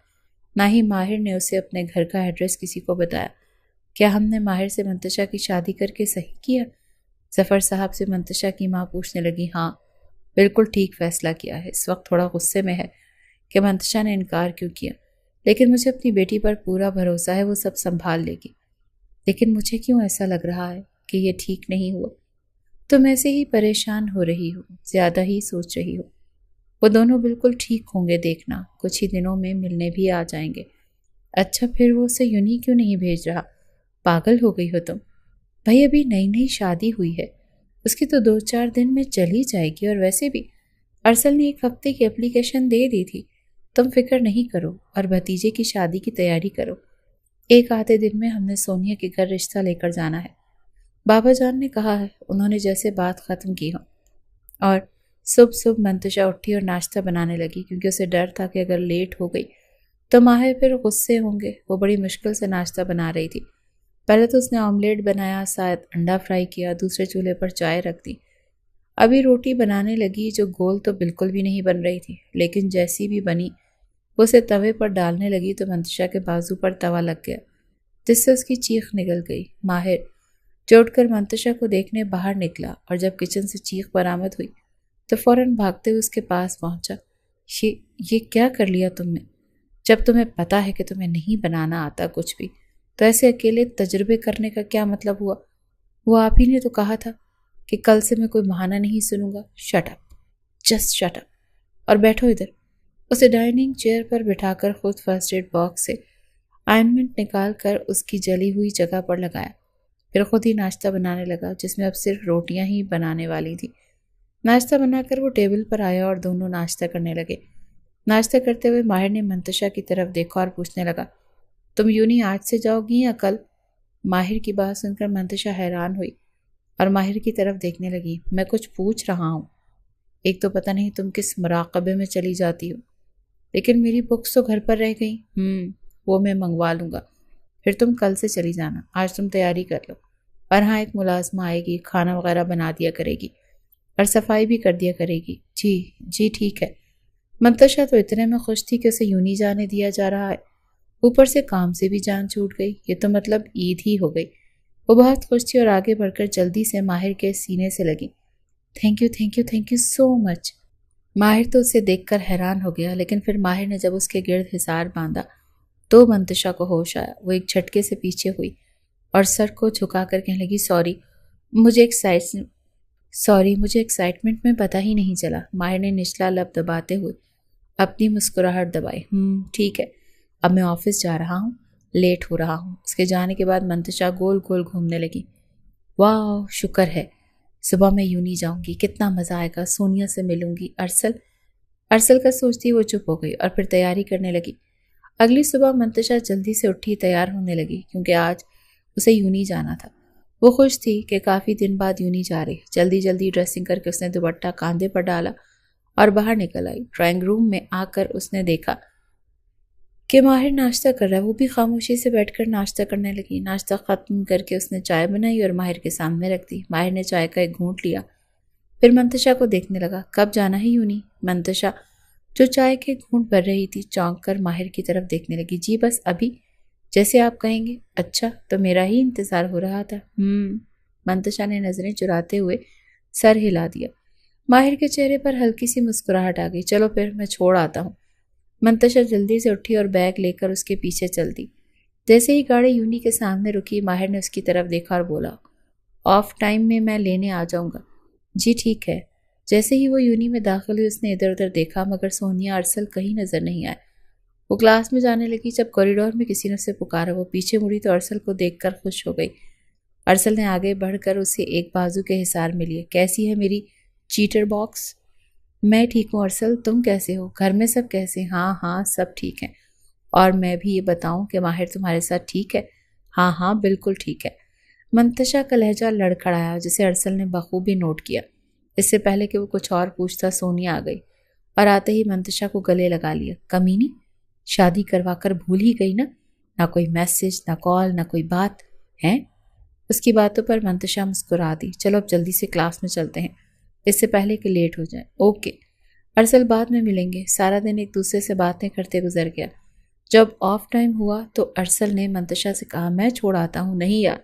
نہ ہی ماہر نے اسے اپنے گھر کا ایڈریس کسی کو بتایا۔ کیا ہم نے ماہر سے منتشا کی شادی کر کے صحیح کیا؟ ظفر صاحب سے منتشا کی ماں پوچھنے لگی۔ ہاں، بالکل ٹھیک فیصلہ کیا ہے۔ اس وقت تھوڑا غصے میں ہے کہ منتشا نے انکار کیوں کیا، لیکن مجھے اپنی بیٹی پر پورا بھروسہ ہے، وہ سب سنبھال لے گی۔ لیکن مجھے کیوں ایسا لگ رہا ہے کہ یہ ٹھیک نہیں ہوا؟ تم ایسے ہی پریشان ہو رہی ہو، زیادہ ہی سوچ رہی ہو۔ وہ دونوں بالکل ٹھیک ہوں گے، دیکھنا کچھ ہی دنوں میں ملنے بھی آ جائیں گے۔ اچھا پھر وہ اسے یونی کیوں نہیں بھیج رہا؟ پاگل ہو گئی ہو تم؟ بھائی ابھی نئی نئی شادی ہوئی ہے، اس کی تو 2-4 دن میں چل ہی جائے گی، اور ویسے بھی ارسل نے 1 ہفتے کی اپلیکیشن دے دی تھی۔ تم فکر نہیں کرو اور بھتیجے کی شادی کی تیاری کرو۔ 1 آدھے دن میں ہم نے سونیا کے گھر رشتہ لے کر جانا ہے، بابا جان نے کہا ہے۔ انہوں نے جیسے بات ختم کی ہو اور صبح منتشا اٹھی اور ناشتہ بنانے لگی، کیونکہ اسے ڈر تھا کہ اگر لیٹ ہو گئی تو ماہر پھر غصے ہوں گے۔ وہ بڑی مشکل سے ناشتہ بنا رہی تھی۔ پہلے تو اس نے آملیٹ بنایا، ساتھ انڈا فرائی کیا، دوسرے چولہے پر چائے رکھ دی۔ ابھی روٹی بنانے لگی جو گول تو بالکل بھی نہیں بن رہی تھی، لیکن جیسی بھی بنی وہ اسے توے پر ڈالنے لگی تو منتشا کے بازو پر توا لگ گیا، جس سے اس کی چیخ نکل گئی۔ ماہر جو اٹھ کر منتشا کو دیکھنے باہر نکلا، اور جب کچن سے چیخ برآمد ہوئی تو فوراً بھاگتے ہوئے اس کے پاس پہنچا۔ یہ کیا کر لیا تم نے؟ جب تمہیں پتا ہے کہ تمہیں نہیں بنانا آتا کچھ بھی، تو ایسے اکیلے تجربے کرنے کا کیا مطلب ہوا؟ وہ آپ ہی نے تو کہا تھا کہ کل سے میں کوئی بہانہ نہیں سنوں گا۔ Shut up, just shut up, اور بیٹھو ادھر۔ اسے ڈائننگ چیئر پر بٹھا کر خود فرسٹ ایڈ باکس سے آئنمنٹ نکال کر اس کی جلی ہوئی جگہ پر لگایا، پھر خود ہی ناشتہ بنانے لگا، جس میں اب صرف روٹیاں ہی بنانے والی تھی۔ ناشتہ بنا کر وہ ٹیبل پر آیا اور دونوں ناشتہ کرنے لگے۔ ناشتہ کرتے ہوئے ماہر نے منتشا کی طرف دیکھا اور پوچھنے لگا، تم یونی آج سے جاؤ گی یا کل؟ ماہر کی بات سن کر منتشا حیران ہوئی اور ماہر کی طرف دیکھنے لگی۔ میں کچھ پوچھ رہا ہوں، ایک تو پتہ نہیں تم کس مراقبے میں چلی جاتی ہو، لیکن میری بکس تو گھر پر رہ گئی۔ وہ میں منگوا لوں گا، پھر تم کل سے چلی جانا۔ آج تم تیاری کر لو، اور ہاں ایک ملازمہ آئے گی، کھانا وغیرہ بنا دیا کرے گی اور صفائی بھی کر دیا کرے گی۔ جی ٹھیک ہے۔ منتشا تو اتنے میں خوش تھی کہ اسے یونی جانے دیا جا رہا ہے، اوپر سے کام سے بھی جان چھوٹ گئی، یہ تو مطلب عید ہی ہو گئی۔ وہ بہت خوش تھی اور آگے بڑھ کر جلدی سے ماہر کے سینے سے لگی۔ تھینک یو سو مچ۔ ماہر تو اسے دیکھ کر حیران ہو گیا، لیکن پھر ماہر نے جب اس کے گرد حصار باندھا تو منتشا کو ہوش آیا۔ وہ ایک جھٹکے سے پیچھے ہوئی اور سر کو جھکا کر کہنے لگی، مجھے ایکسائٹمنٹ میں پتہ ہی نہیں چلا۔ ماہر نے نچلا لب دباتے ہوئے اپنی مسکراہٹ دبائی۔ ٹھیک ہے، اب میں آفس جا رہا ہوں، لیٹ ہو رہا ہوں۔ اس کے جانے کے بعد منتشا گول گول گھومنے لگی۔ واہ، شکر ہے، صبح میں یونی جاؤں گی، کتنا مزہ آئے گا، سونیا سے ملوں گی۔ ارسل کا سوچتی وہ چپ ہو گئی اور پھر تیاری کرنے لگی۔ اگلی صبح منتشا جلدی سے اٹھی، تیار ہونے لگی، کیونکہ آج اسے یونی جانا تھا۔ وہ خوش تھی کہ کافی دن بعد یونی جا رہی۔ جلدی ڈریسنگ کر کے اس نے دوپٹہ کاندھے پر ڈالا اور باہر نکل آئی۔ ڈرائنگ روم میں آ کر اس نے دیکھا کہ ماہر ناشتہ کر رہا ہے، وہ بھی خاموشی سے بیٹھ کر ناشتہ کرنے لگی۔ ناشتہ ختم کر کے اس نے چائے بنائی اور ماہر کے سامنے رکھ دی۔ ماہر نے چائے کا ایک گھونٹ لیا، پھر منتشا کو دیکھنے لگا۔ کب جانا ہے یونی؟ منتشا جو چائے کے گھونٹ بھر رہی تھی چونک کر ماہر کی طرف دیکھنے لگی۔ جی بس ابھی، جیسے آپ کہیں گے۔ اچھا، تو میرا ہی انتظار ہو رہا تھا۔ منتشا نے نظریں چراتے ہوئے سر ہلا دیا۔ ماہر کے چہرے پر ہلکی سی مسکراہٹ آ گئی۔ چلو پھر میں چھوڑ آتا ہوں۔ منتشا جلدی سے اٹھی اور بیگ لے کر اس کے پیچھے چل دی۔ جیسے ہی گاڑی یونی کے سامنے رکی، ماہر نے اس کی طرف دیکھا اور بولا، آف ٹائم میں لینے آ جاؤں گا۔ جی ٹھیک ہے۔ جیسے ہی وہ یونی میں داخل ہوئی، اس نے ادھر ادھر دیکھا، مگر سونیا ارسل کہیں نظر نہیں آئے۔ وہ کلاس میں جانے لگی، جب کوریڈور میں کسی نے اسے پکارا۔ وہ پیچھے مڑی تو ارسل کو دیکھ کر خوش ہو گئی۔ ارسل نے آگے بڑھ کر اسے ایک بازو کے حصار میں لیے۔ کیسی ہے میری چیٹر باکس؟ میں ٹھیک ہوں ارسل، تم کیسے ہو؟ گھر میں سب کیسے؟ ہاں سب ٹھیک ہیں۔ اور میں بھی یہ بتاؤں کہ ماہر تمہارے ساتھ ٹھیک ہے؟ ہاں بالکل ٹھیک ہے۔ منتشا کا لہجہ لڑکھڑایا، جسے ارسل نے بخوبی نوٹ کیا۔ اس سے پہلے کہ وہ کچھ اور پوچھتا، سونیا آ گئی اور آتے ہی منتشا کو گلے لگا لیا۔ کمینی، شادی کروا کر بھول ہی گئی نا؟ نہ کوئی میسج، نہ کال، نہ کوئی بات ہے؟ اس کی باتوں پر منتشا مسکرا دی۔ چلو اب جلدی سے کلاس میں چلتے ہیں، اس سے پہلے کہ لیٹ ہو جائے۔ اوکے ارسل، بعد میں ملیں گے۔ سارا دن ایک دوسرے سے باتیں کرتے گزر گیا۔ جب آف ٹائم ہوا تو ارسل نے منتشا سے کہا، میں چھوڑ آتا ہوں۔ نہیں یار،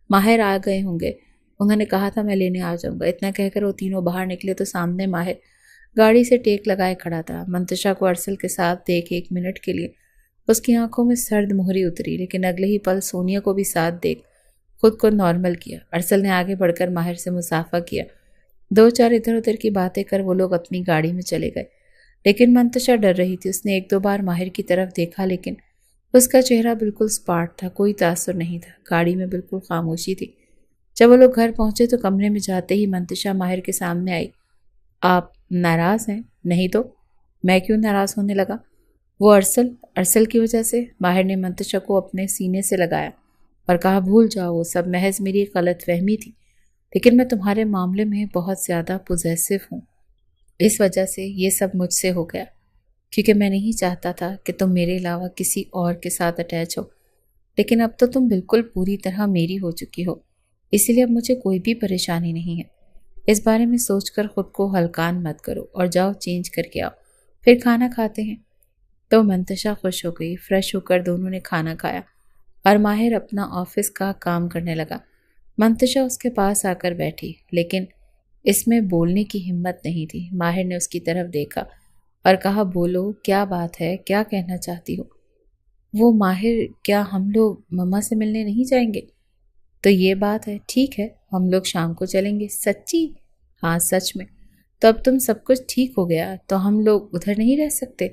ماہر آ گئے ہوں گے، انہوں نے کہا تھا میں لینے آ جاؤں گا۔ اتنا کہہ کر وہ تینوں باہر نکلے تو سامنے ماہر گاڑی سے ٹیک لگائے کھڑا تھا۔ منتشا کو ارسل کے ساتھ دیکھ 1 منٹ کے لیے اس کی آنکھوں میں سرد مہری اتری، لیکن اگلے ہی پل سونیا کو بھی ساتھ دیکھ خود کو نارمل کیا۔ ارسل نے آگے بڑھ کر ماہر سے مصافحہ کیا۔ دو چار ادھر ادھر کی باتیں کر وہ لوگ اپنی گاڑی میں چلے گئے، لیکن منتشا ڈر رہی تھی۔ اس نے ایک دو بار ماہر کی طرف دیکھا، لیکن اس کا چہرہ بالکل سپاٹ تھا، کوئی تاثر نہیں تھا۔ گاڑی میں بالکل خاموشی تھی۔ جب وہ لوگ گھر پہنچے تو کمرے میں جاتے ہی منتشا ماہر کے سامنے آئی۔ آپ ناراض ہیں؟ نہیں تو میں کیوں ناراض ہونے لگا؟ وہ ارسل کی وجہ سے؟ ماہر نے منتشا کو اپنے سینے سے لگایا اور کہا بھول جاؤ، وہ سب محض میری غلط فہمی تھی، لیکن میں تمہارے معاملے میں بہت زیادہ پوزیسو ہوں۔ اس وجہ سے یہ سب مجھ سے ہو گیا، کیونکہ میں نہیں چاہتا تھا کہ تم میرے علاوہ کسی اور کے ساتھ اٹیچ ہو، لیکن اب تو تم بالکل پوری طرح میری ہو چکی ہو، اسی لیے اب مجھے کوئی بھی پریشانی نہیں ہے۔ اس بارے میں سوچ کر خود کو ہلکان مت کرو اور جاؤ چینج کر کے آؤ، پھر کھانا کھاتے ہیں۔ تو منتشا خوش ہو گئی۔ فریش ہو کر دونوں نے کھانا کھایا اور ماہر اپنا آفس کا کام کرنے لگا۔ منتشا اس کے پاس آ کر بیٹھی، لیکن اس میں بولنے کی ہمت نہیں تھی۔ ماہر نے اس کی طرف دیکھا اور کہا بولو، کیا بات ہے، کیا کہنا چاہتی ہو؟ وہ ماہر، کیا ہم لوگ مما سے ملنے نہیں جائیں گے؟ تو یہ بات ہے، ٹھیک ہے، ہم لوگ شام کو چلیں گے۔ سچی؟ ہاں سچ میں۔ تو اب تم سب کچھ ٹھیک ہو گیا تو ہم لوگ ادھر نہیں رہ سکتے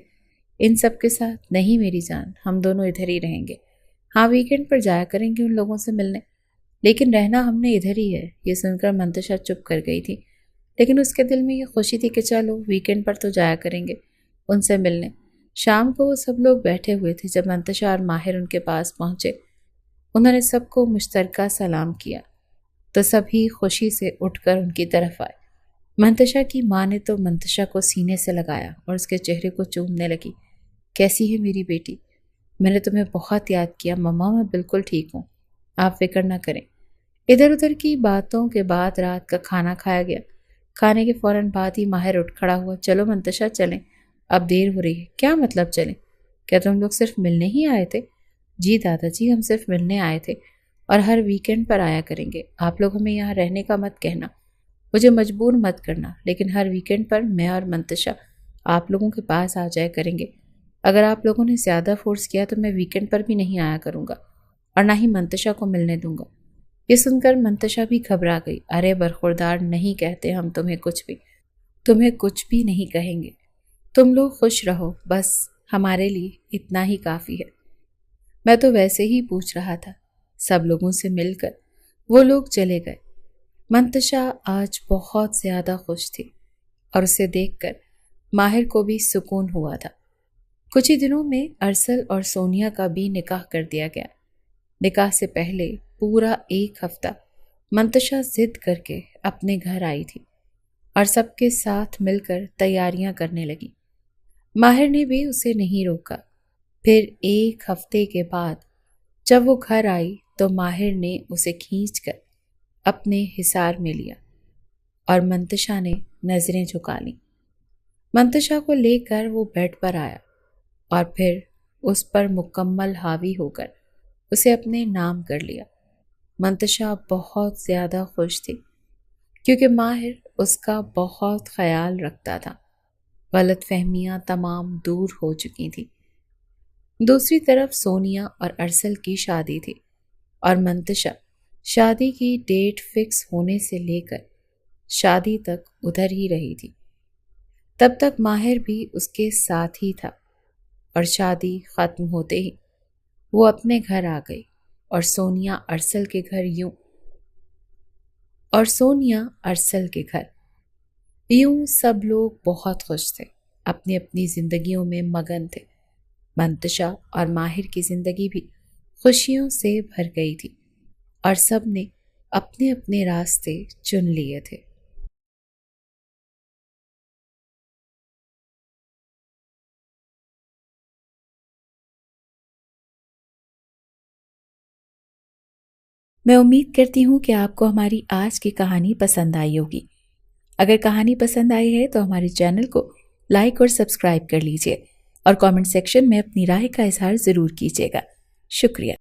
ان سب کے ساتھ؟ نہیں میری جان، ہم دونوں ادھر ہی رہیں گے۔ ہاں ویکینڈ پر جایا کریں گے ان لوگوں سے ملنے، لیکن رہنا ہم نے ادھر ہی ہے۔ یہ سن کر منتشا چپ کر گئی تھی، لیکن اس کے دل میں یہ خوشی تھی کہ چلو ویکینڈ پر تو جایا کریں گے ان سے ملنے۔ شام کو وہ سب لوگ بیٹھے ہوئے تھے جب منتشا اور ماہر ان کے پاس پہنچے۔ انہوں نے سب کو مشترکہ سلام کیا تو سبھی خوشی سے اٹھ کر ان کی طرف آئے۔ منتشا کی ماں نے تو منتشا کو سینے سے لگایا اور اس کے چہرے کو چومنے لگی۔ کیسی ہے میری بیٹی؟ میں نے تمہیں بہت یاد کیا مما، میں بالکل ٹھیک ہوں، آپ فکر نہ کریں۔ ادھر ادھر کی باتوں کے بعد رات کا کھانا کھایا گیا۔ کھانے کے فوراً بعد ہی ماہر اٹھ کھڑا ہوا۔ چلو منتشا چلیں، اب دیر ہو رہی ہے۔ کیا مطلب چلیں؟ کیا تم لوگ صرف ملنے ہی آئے تھے؟ جی دادا جی، ہم صرف ملنے آئے تھے اور ہر ویکینڈ پر آیا کریں گے۔ آپ لوگ ہمیں یہاں رہنے کا مت کہنا، مجھے مجبور مت کرنا، لیکن ہر ویکینڈ پر میں اور منتشا آپ لوگوں کے پاس آ جایا کریں گے۔ اگر آپ لوگوں نے زیادہ فورس کیا تو میں ویکینڈ پر بھی نہیں آیا کروں گا اور نہ ہی منتشا کو ملنے دوں گا۔ یہ سن کر منتشا بھی گھبرا گئی۔ ارے برخوردار، نہیں کہتے ہم تمہیں کچھ بھی نہیں کہیں گے۔ تم لوگ خوش رہو، بس ہمارے لیے اتنا ہی کافی ہے۔ میں تو ویسے ہی پوچھ رہا تھا۔ سب لوگوں سے مل کر وہ لوگ چلے گئے۔ منتشا آج بہت زیادہ خوش تھی اور اسے دیکھ کر ماہر کو بھی سکون ہوا تھا۔ کچھ ہی دنوں میں ارسل اور سونیا کا بھی نکاح کر دیا گیا۔ نکاح سے پہلے پورا ایک ہفتہ منتشا ضد کر کے اپنے گھر آئی تھی اور سب کے ساتھ مل کر تیاریاں کرنے لگی۔ ماہر نے بھی اسے نہیں روکا۔ پھر ایک ہفتے کے بعد جب وہ گھر آئی تو ماہر نے اسے کھینچ کر اپنے حصار میں لیا اور منتشا نے نظریں جھکا لیں۔ منتشا کو لے کر وہ بیڈ پر آیا اور پھر اس پر مکمل حاوی ہو کر اسے اپنے نام کر لیا۔ منتشا بہت زیادہ خوش تھی کیونکہ ماہر اس کا بہت خیال رکھتا تھا۔ غلط فہمیاں تمام دور ہو چکی تھیں۔ دوسری طرف سونیا اور ارسل کی شادی تھی اور منتشا شادی کی ڈیٹ فکس ہونے سے لے کر شادی تک ادھر ہی رہی تھی۔ تب تک ماہر بھی اس کے ساتھ ہی تھا اور شادی ختم ہوتے ہی وہ اپنے گھر آ گئی اور سونیا ارسل کے گھر یوں سب لوگ بہت خوش تھے، اپنی اپنی زندگیوں میں مگن تھے۔ منتشا اور ماہر کی زندگی بھی خوشیوں سے بھر گئی تھی اور سب نے اپنے اپنے راستے چن لیے تھے۔ میں امید کرتی ہوں کہ آپ کو ہماری آج کی کہانی پسند آئی ہوگی۔ اگر کہانی پسند آئی ہے تو ہمارے چینل کو لائک اور سبسکرائب کر لیجیے اور کامنٹ سیکشن میں اپنی رائے کا اظہار ضرور کیجیے گا۔ شکریہ۔